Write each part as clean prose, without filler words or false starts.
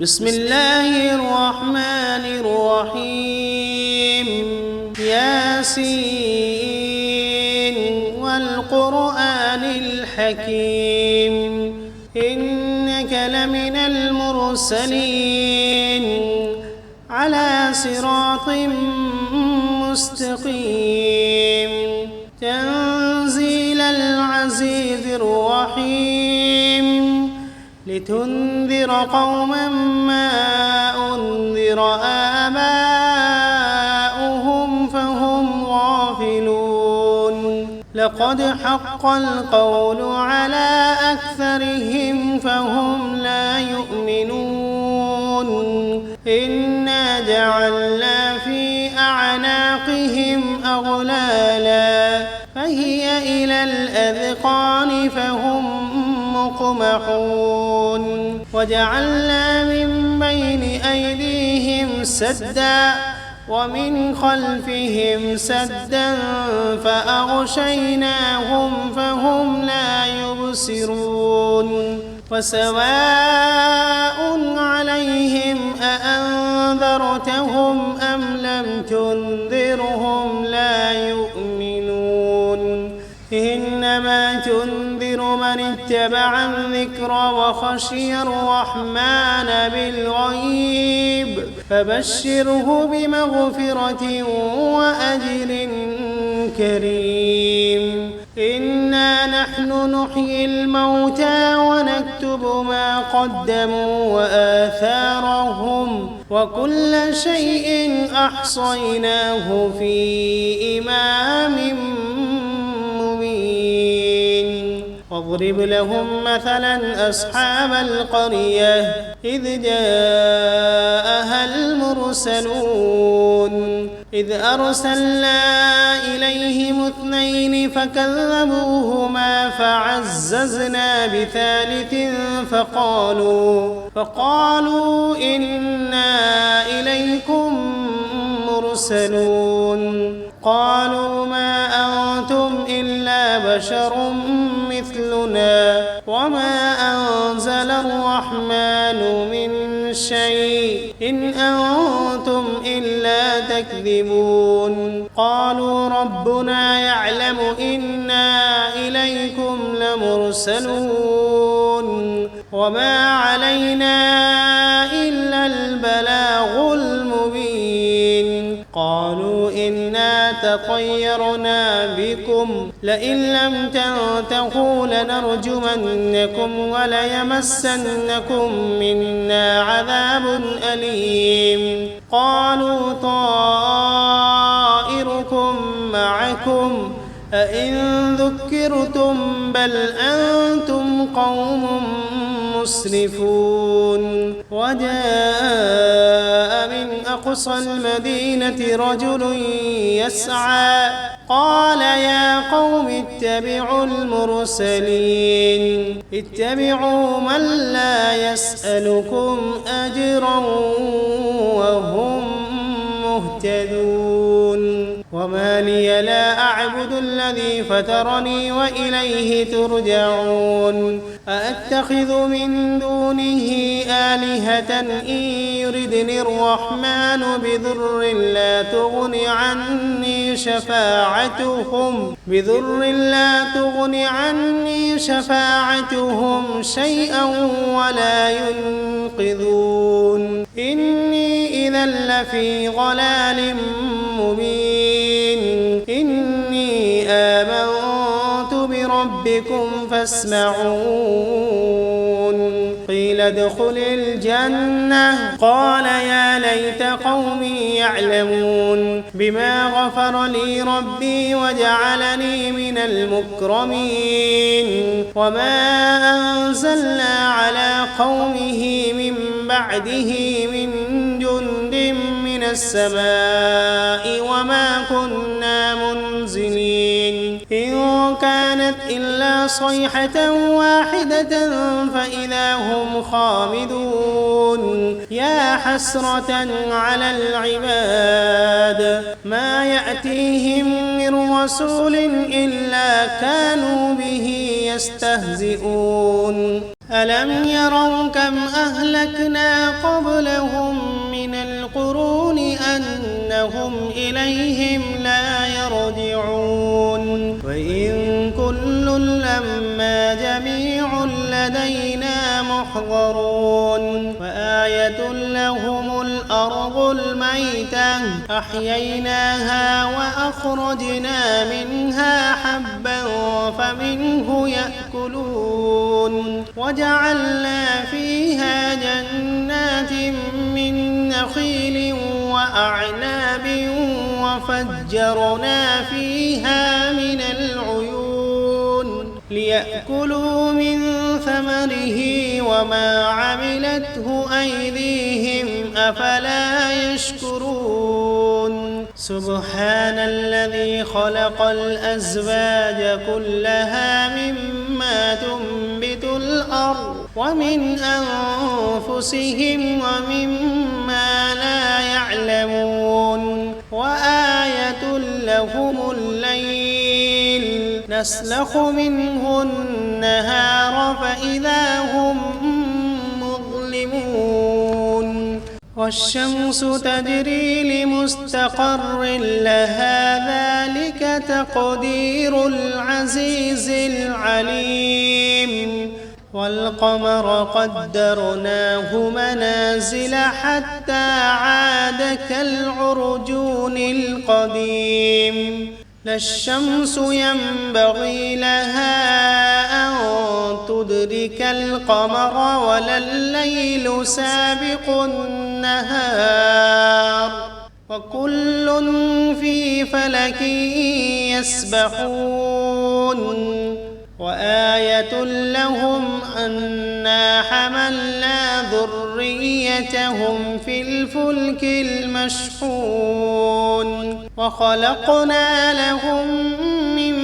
بسم الله الرحمن الرحيم ياسين والقرآن الحكيم إنك لمن المرسلين على صراط مستقيم تنزيل العزيز الرحيم لتنذر قوما ما أنذر آباؤهم فهم غافلون لقد حق القول على أكثرهم فهم لا يؤمنون إنا جعلنا في أعناقهم أغلالا فهي إلى الأذقان فهم مقمحون وجعلنا من بين أيديهم سدا ومن خلفهم سدا فأغشيناهم فهم لا يبصرون وسواء عليهم أأنذرتهم أم لم تنذرهم لا يؤمنون إنما تنذر من اتبع الذكر وخشي الرحمن بالغيب فبشره بمغفرة وأجر كريم إنا نحن نحيي الموتى ونكتب ما قدموا وآثارهم وكل شيء أحصيناه في إمام واضرب لهم مثلا أصحاب القرية إذ جاءها المرسلون إذ أرسلنا إليهم 2 فكذبوهما فعززنا بثالث فقالوا إنا إليكم مرسلون قالوا ما أنتم إلا بشر مثلنا وما أنزل الرحمن من شيء إن أنتم إلا تكذبون قالوا ربنا يعلم إنا إليكم لمرسلون وما علينا إلا البلاغ المبين قالوا إنا تطيرنا بكم لئن لم تنتهوا لنرجمنكم وليمسنكم منا عذاب أليم قالوا طائركم معكم أئن ذكرتم بل أنتم قوم مسرفون وجاء من أقصى المدينة رجل يسعى قال يا قوم اتبعوا المرسلين اتبعوا من لا يسألكم أجرا وهم مهتدون وما لي لا أعبد الذي فطرني وإليه ترجعون أأتخذ من دونه آلهة إن يردني الرحمن بضر لا تغن عني شفاعتهم شيئا ولا ينقذون إني إذا لفي ضلال مبين إني آمنت بربكم فاسمعون قيل ادخل الجنة قال يا ليت قومي يعلمون بما غفر لي ربي وجعلني من المكرمين وما أنزلنا على قومه من بعده من جند من السماء وما كنا منزلين إن كانت إلا صيحة واحدة فإذا هم خامدون يا حسرة على العباد ما يأتيهم من رسول إلا كانوا به يستهزئون ألم يروا كم أهلكنا قبلهم من القرون أنهم إليهم لا يرجعون وإن كل لما جميع لدينا محضرون وآية لهم الأرض الميتة أحييناها وأخرجنا منها حبا فمنه يأكلون وجعلنا فيها جنات من نخيل وأعناب وفجرنا فيها من العيون ليأكلوا من ثمره وما عملته أيديهم أفلا يشكرون سبحان الذي خلق الأزواج كلها مما تنبت الأرض ومن أنفسهم ومما لا يعلمون وآية لهم الليل نسلخ منه النهار فإذا هم مظلمون والشمس تجري لمستقر لها ذلك تقدير العزيز العليم والقمر قدرناه منازل حتى عاد كالعرجون القديم لا الشمس ينبغي لها أن تدرك القمر ولا الليل سابق النهار وكل في فلك يسبحون وآية لهم أنا حملنا ذريتهم في الفلك المشحون وخلقنا لهم من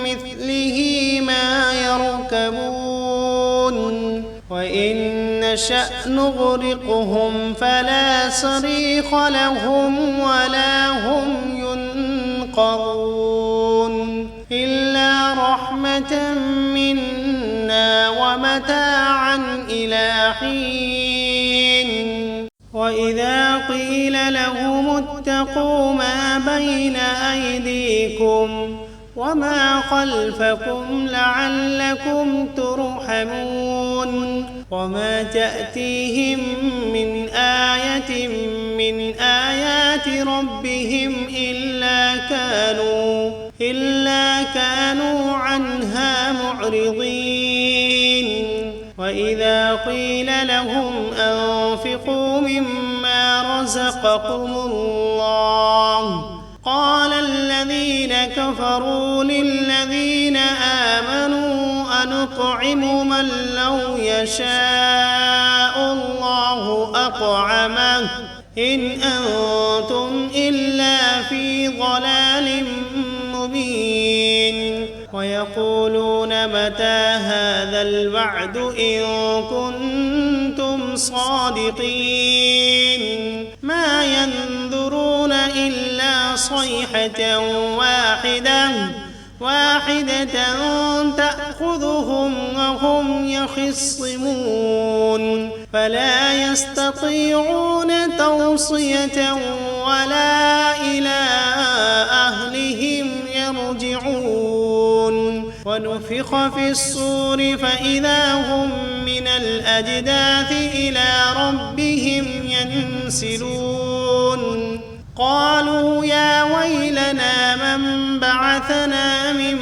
مثله ما يركبون وإن نشأ نغرقهم فلا صريخ لهم ولا هم ينقذون إلا رحمة منا ومتاعا إلى حين وإذا قيل لهم اتقوا ما بين أيديكم وما خلفكم لعلكم ترحمون وما تأتيهم من آية من آيات ربهم إلا كانوا عنها معرضين وإذا قيل لهم أنفقوا مما رزقكم الله قال الذين كفروا للذين آمنوا أنطعم من لو يشاء الله أطعمه إن أنتم إلا في ضلال مبين ويقولون متى هذا الوعد إن كنتم صادقين ما ينظرون إلا صيحة واحدة تأخذهم وهم يخصمون فلا يستطيعون توصية ولا إلى أهلهم يرجعون ونفخ في الصور فإذا هم من الأجداث إلى ربهم ينسلون قالوا يا ويلنا من بعثنا من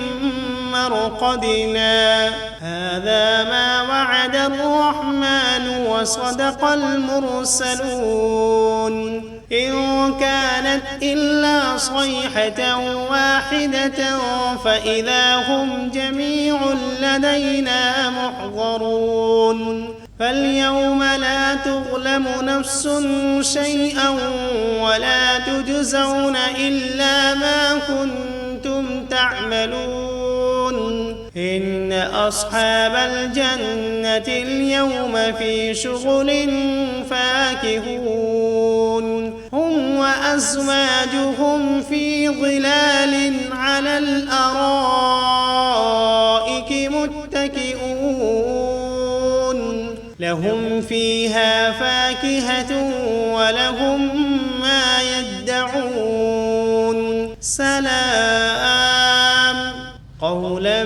مرقدنا هذا ما وعد الرحمن وصدق المرسلون إن كانت إلا صيحة واحدة فإذا هم جميع لدينا محضرون فاليوم لا تظلم نفس شيئا ولا تجزون إلا ما كنتم تعملون إن أصحاب الجنة اليوم في شغل فاكهون هم وأزواجهم في ظلال على الأرائك متكئون فيها فاكهة ولهم ما يدعون سلام قولا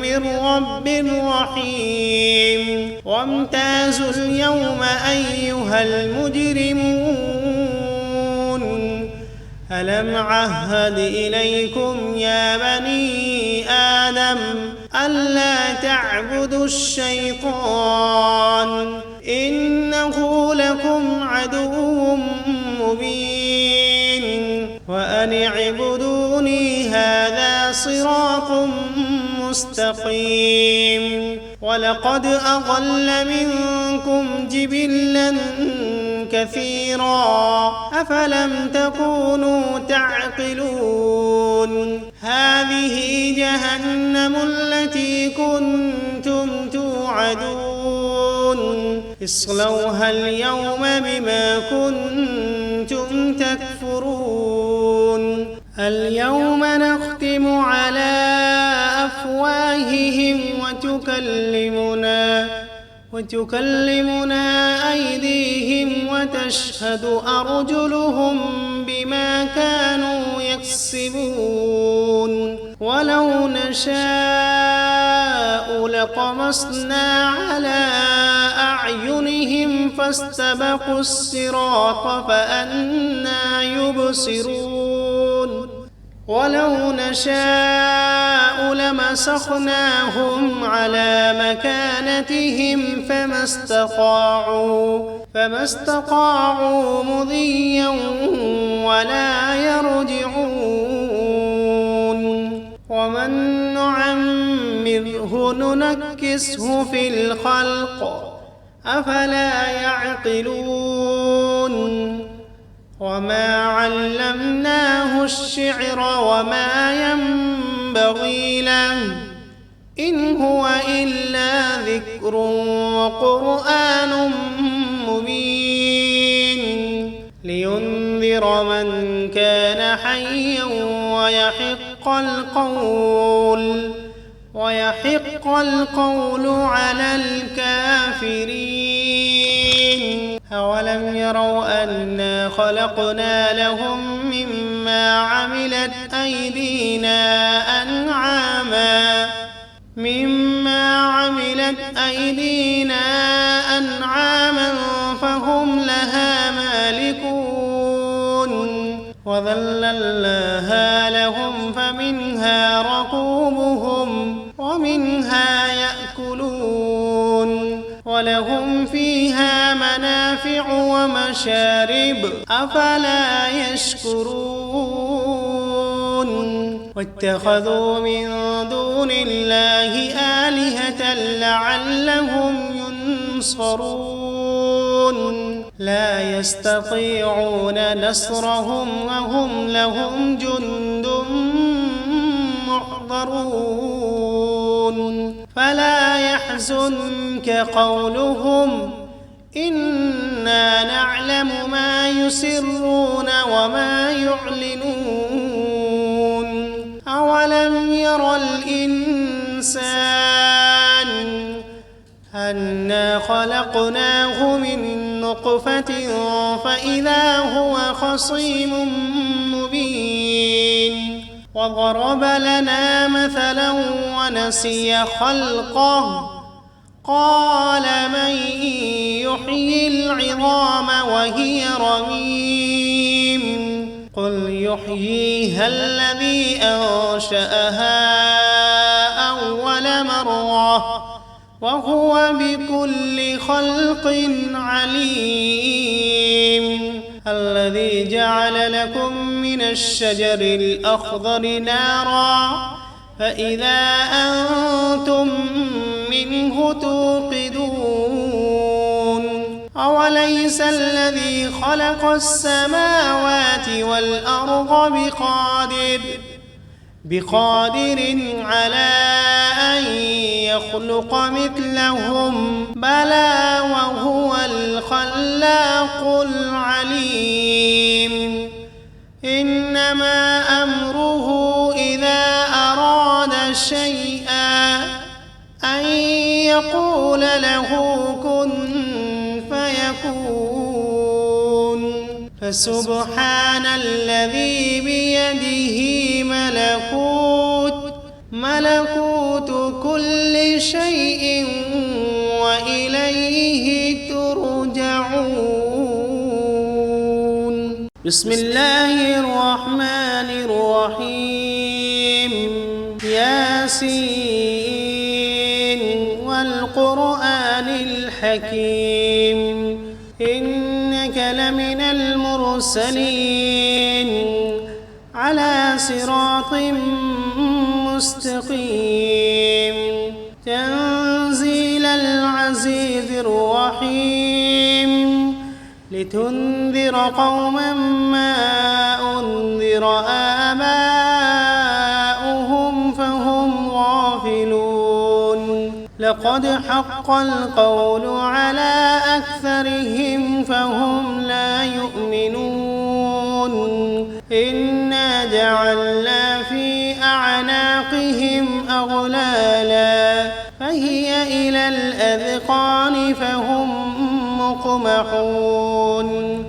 من رب رحيم وامتازوا اليوم أيها المجرمون ألم عهد إليكم يا بني آدم ألا تعبدوا الشيطان إنه لكم عدو مبين وأن اعبدوني هذا صراط مستقيم ولقد أضل منكم جبلا كثيرا أفلم تكونوا تعقلون هذه جهنم التي كنتم توعدون اصلوها اليوم بما كنتم تكفرون اليوم نختم على أفواههم وتكلمنا أيديهم وتشهد أرجلهم بما كانوا يكسبون ولو نشاء لطمسنا على أعينهم فاستبقوا الصراط فأنى يبصرون ولو نشاء لمسخناهم على مكانتهم فما استطاعوا مضيا ولا يرجعون ومن نعمره ننكسه في الخلق أفلا يعقلون وما علمناه الشعر وما ينبغي له إن هو إلا ذكر وقرآن مبين لينذر من كان حيا ويحق القول على الكافرين أولم يروا أنا خلقنا لهم مما عملت أيدينا أنعاما فهم لها مالكون وذللناها لهم فمنها ركوبهم ومنها يأكلون ولهم فيها منافع ومشارب أفلا يشكرون واتخذوا من دون الله آلهة لعلهم ينصرون لا يستطيعون نصرهم وهم لهم جند محضرون فلا يحزنك قولهم إنا نعلم ما يسرون وما يعلنون أولم ير الإنسان أنا خلقناه من نطفة فإذا هو خصيم مبين وضرب لنا مثلا ونسي خلقه قال من يحيي العظام وهي رميم قل يحييها الذي أنشأها أول مرة وهو بكل خلق عليم الذي جعل لكم من الشجر الأخضر نارا فإذا أنتم منه توقدون أوليس الذي خلق السماوات والأرض بقادر على أن يخلق مثلهم بلى وهو الخلاق العليم إنما أمره إذا أراد شيئا أن يقول له كن فسبحان الذي بيده ملكوت كل شيء وإليه ترجعون. بسم الله الرحمن الرحيم. ياسين والقرآن الحكيم إنك لمن المرسلين على صراط مستقيم تنزيل العزيز الرحيم لتنذر قوما ما أنذر آباؤهم فهم غافلون لقد حق القول على أكثرهم فهم لا يؤمنون إنا جعلنا في أعناقهم أغلالا فهي إلى الأذقان فهم مقمحون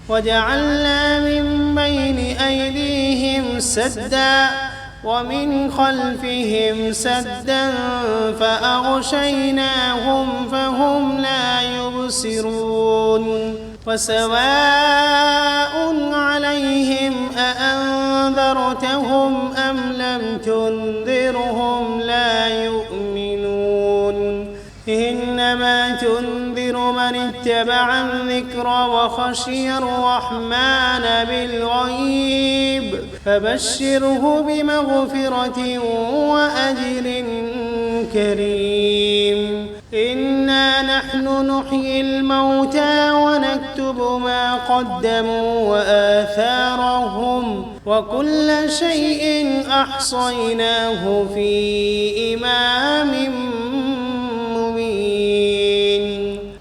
وجعلنا من بين أيديهم سدا ومن خلفهم سدا فأغشيناهم فهم لا يبصرون وسواء عليهم أأنذرتهم أم لم تنذرهم لا يؤمنون إنما تنذر من اتبع الذكر وخشي الرحمن بالغيب فبشره بمغفرة وأجر كريم إنا نحن نحيي الموتى ونكتب ما قدموا وآثارهم وكل شيء أحصيناه في إمام مبين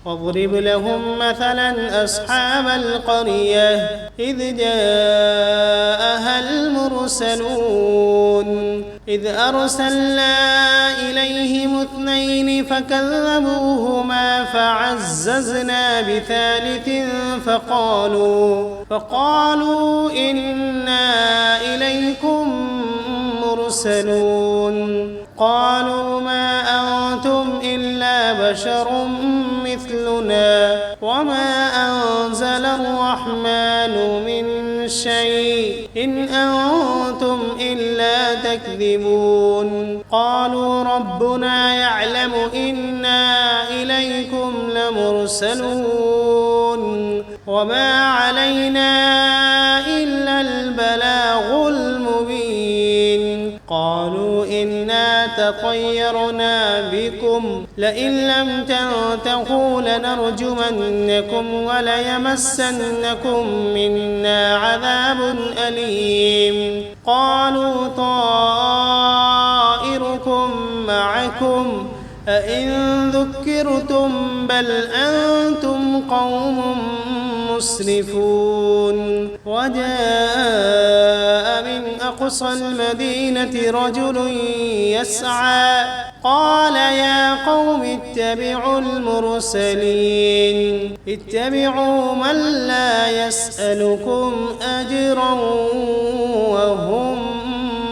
واضرب لهم مثلا أصحاب القرية إذ جاءها المرسلون إذ أرسلنا إليهم 2 فكذبوهما فعززنا بثالث فقالوا إنا إليكم مرسلون قالوا ما أنتم إلا بشر مثلنا وما أنزل الرحمن من شيء إن أنتم إلا تكذبون قالوا ربنا يعلم إنا إليكم لمرسلون وما علينا إلا البلاغ المبين قالوا إنا تطيرنا بكم لئن لم تنتهوا لنرجمنكم وليمسنكم منا عذاب أليم قالوا طائركم معكم أئن ذكرتم بل أنتم قوم مسرفون وجاء من أقصى المدينة رجل يسعى قال يا قوم اتبعوا المرسلين اتبعوا من لا يسألكم أجرا وهم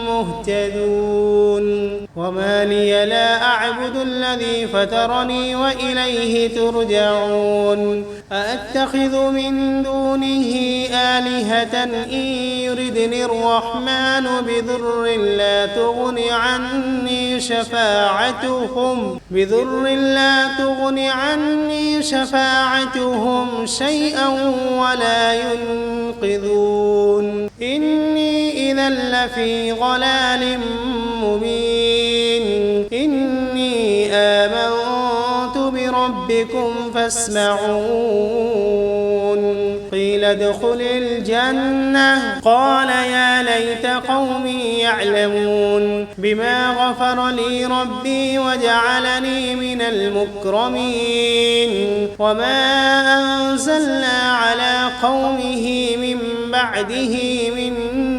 مهتدون وما لي لا أعبد الذي فطرني وإليه ترجعون أأتخذ من دونه آلهة إن يردني الرحمن بضر لا تغن عني شفاعتهم شيئا ولا ينقذون إني إذا لفي ضلال مبين إني آمنت بربكم فاسمعون قيل ادخل الجنة قال يا ليت قومي يعلمون بما غفر لي ربي وجعلني من المكرمين وما أنزلنا على قومه من بعده من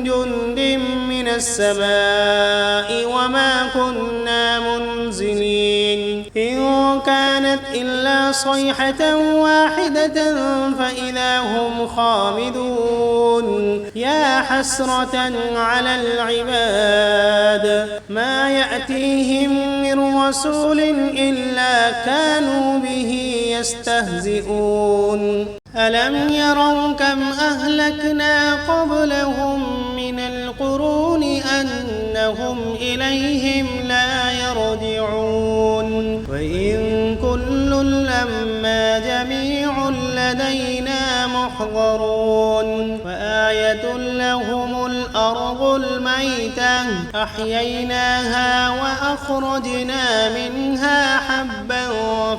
جند من السماء وما كنا منزلين إن كانت إلا صيحة واحدة فإذا هم خامدون يا حسرة على العباد ما يأتيهم من رسول إلا كانوا به يستهزئون ألم يروا كم أهلكنا قبلهم من القرون أنهم إليهم لا يرجعون وإن كل لما جميع لدينا محضرون وآية لهم الأرض الميتة أحييناها وأخرجنا منها حبا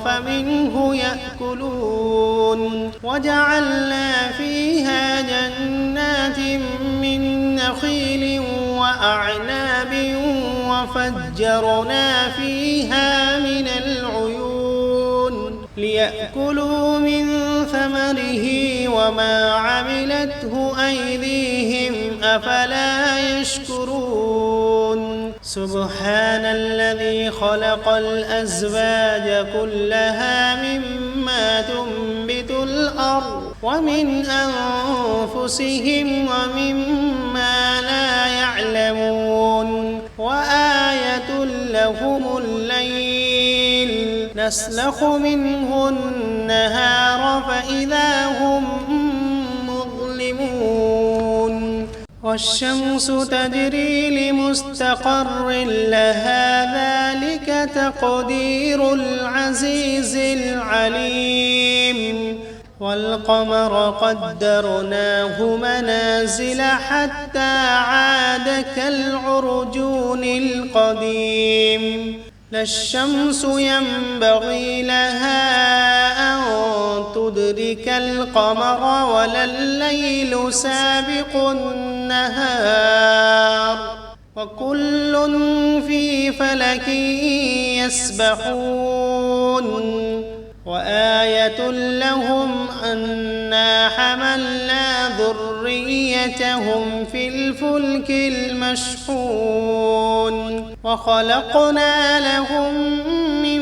فمنه يأكلون وجعلنا فيها جنات من نخيل وأعناب وفجرنا فيها من العيون ليأكلوا من ثمره وما عملته أيديهم أفلا يشكرون سبحان الذي خلق الأزواج كلها مما تنبت الأرض ومن أنفسهم ومما لا يعلمون وآية لهم الليل نسلخ منه النهار فإذا هم مظلمون والشمس تجري لمستقر لها ذلك تقدير العزيز العليم والقمر قدرناه منازل حتى عاد كالعرجون القديم لا الشمس ينبغي لها أن تدرك القمر ولا الليل سابق النهار وكل في فلك يسبحون وآية لهم أنا حملنا ذريتهم في الفلك المشحون وخلقنا لهم من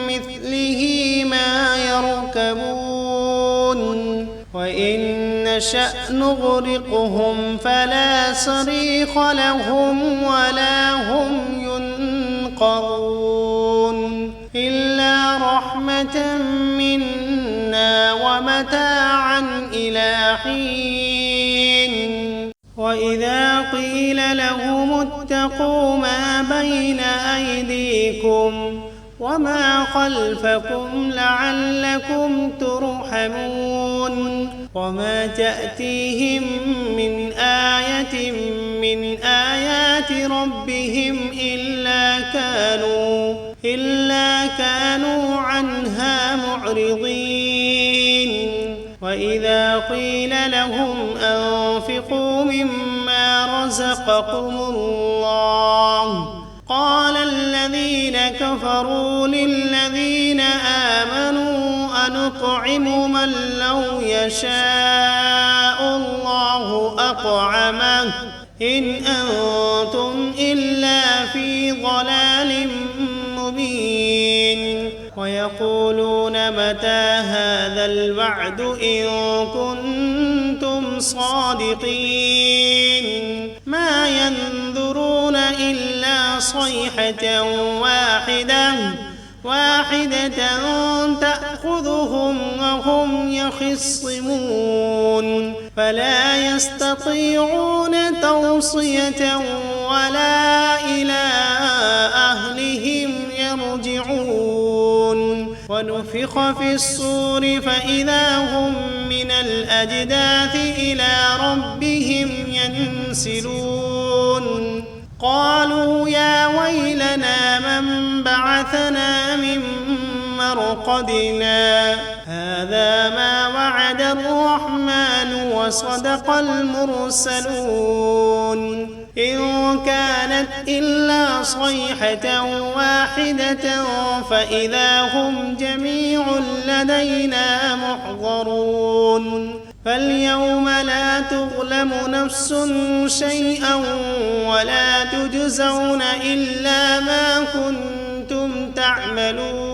مثله ما يركبون وإن نشأ نغرقهم فلا صريخ لهم ولا هم ينقذون إلا رحمة منا ومتاعا إلى حين وإذا قيل لهم اتقوا ما بين أيديكم وما خلفكم لعلكم ترحمون وما تأتيهم من آية من آيات ربهم إلا كانوا عنها معرضين وإذا قيل لهم أنفقوا مما رزقكم الله قال الذين كفروا للذين آمنوا أنطعم من لو يشاء الله أطعمه إن أنتم إلا في ضلال مبين ويقولون متى هذا الوعد إن كنتم صادقين ما ينظرون إلا صيحة واحدة تأخذهم وهم يخصمون فلا يستطيعون توصية ولا إلى أهلهم يرجعون ونفخ في الصور فإذا هم من الأجداث إلى ربهم ينسلون قالوا يا ويلنا من بعثنا من مرقدنا هذا ما وعد الرحمن وصدق المرسلون إن كانت إلا صيحة واحدة فإذا هم جميع لدينا محضرون فاليوم لا تظلم نفس شيئا ولا تجزون إلا ما كنتم تعملون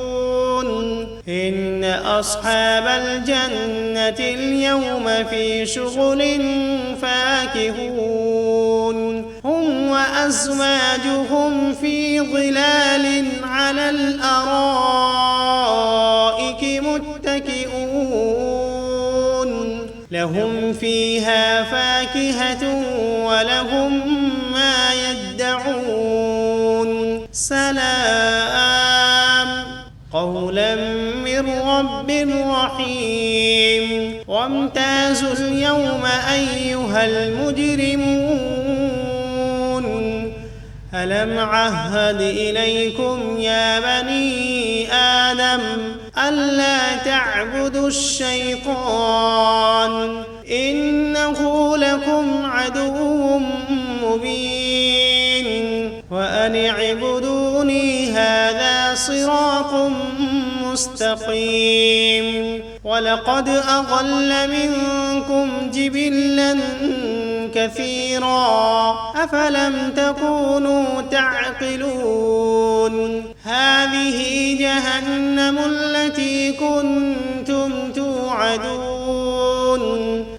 إن أصحاب الجنة اليوم في شغل فاكهون هم وأزواجهم في ظلال على الأرائك متكئون لهم فيها فاكهة ولهم ما يدعون سلام قولا من رب رحيم وامتازوا اليوم أيها المجرمون ألم عهد إليكم يا بني آدم ألا تعبدوا الشيطان إنه لكم عدو مبين وأن اعبدوني هذا صراط مستقيم ولقد أضل منكم جبلا كثيرا أفلم تكونوا تعقلون هذه جهنم التي كنتم توعدون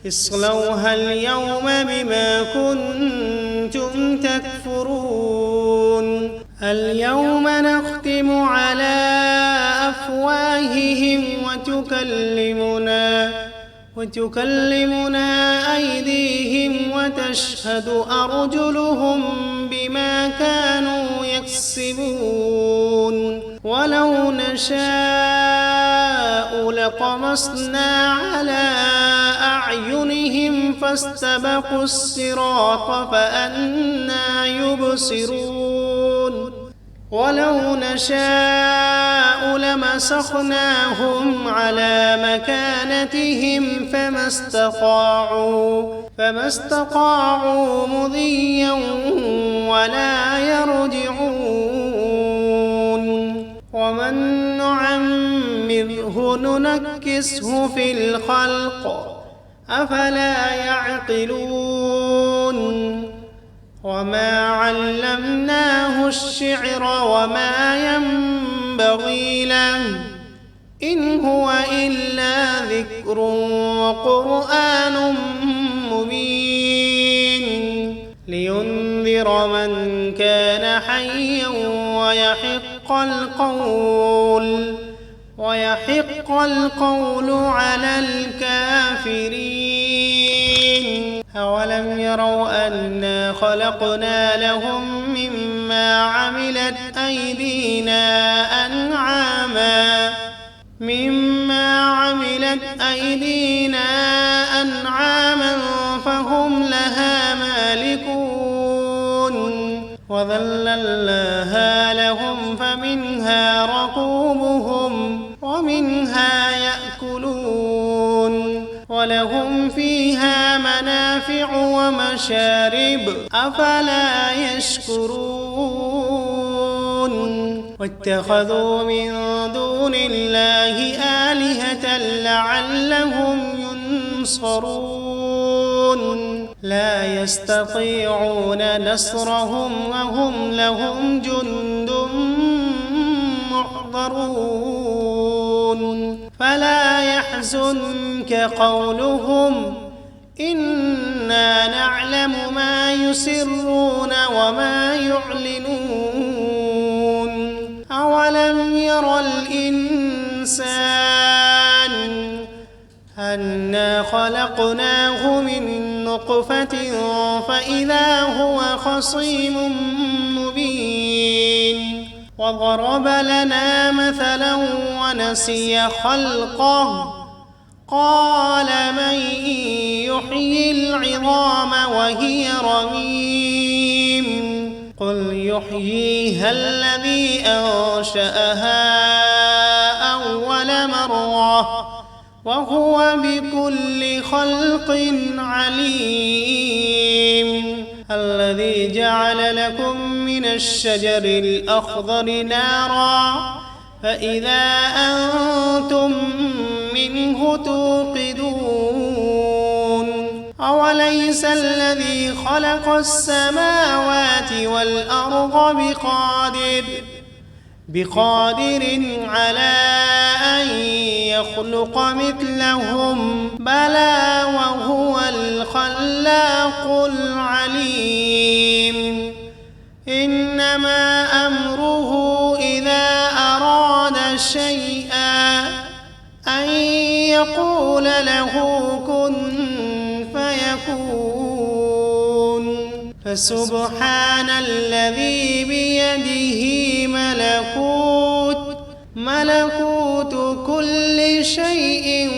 اصلوها اليوم بما كنتم تكفرون اليوم نختم على أفواههم وتكلمنا أيديهم وتشهد أرجلهم بما كانوا يكسبون ولو نشاء لطمسنا على أعينهم فاستبقوا الصراط فأنى يبصرون ولو نشاء لمسخناهم على مكانتهم فما استطاعوا مضيا ولا يرجعون ومن نعمره ننكسه في الخلق أفلا يعقلون وما علمناه الشعر وما ينبغي له إن هو إلا ذكر وقرآن مبين لينذر من كان حيا ويحق القول على الكافرين أولم يروا أنا خلقنا لهم مما عملت أيدينا أنعاما فهم لها مالكون وذللناها لهم فمنها ركوبهم ومنها يأكلون ولهم فيها منافع ومشارب أفلا يشكرون واتخذوا من دون الله آلهة لعلهم ينصرون لا يستطيعون نصرهم وهم لهم جند محضرون فلا يحزنك قولهم إنا نعلم ما يسرون وما يعلنون أولم ير الإنسان أنا خلقناه من نطفة فإذا هو خصيم مبين وضرب لنا مثلا ونسي خلقه قال من يحيي العظام وهي رميم قل يحييها الذي أنشأها أول مرة وهو بكل خلق عليم الذي جعل لكم من الشجر الأخضر نارا فإذا أنتم منه توقدون أوليس الذي خلق السماوات والأرض بقادر على أن يخلق مثلهم بلى وهو الخلاق العليم إنما أمره إذا أراد شيئا أن يقول له كن فيكون فسبحان الذي بيده ملكوت كل شيء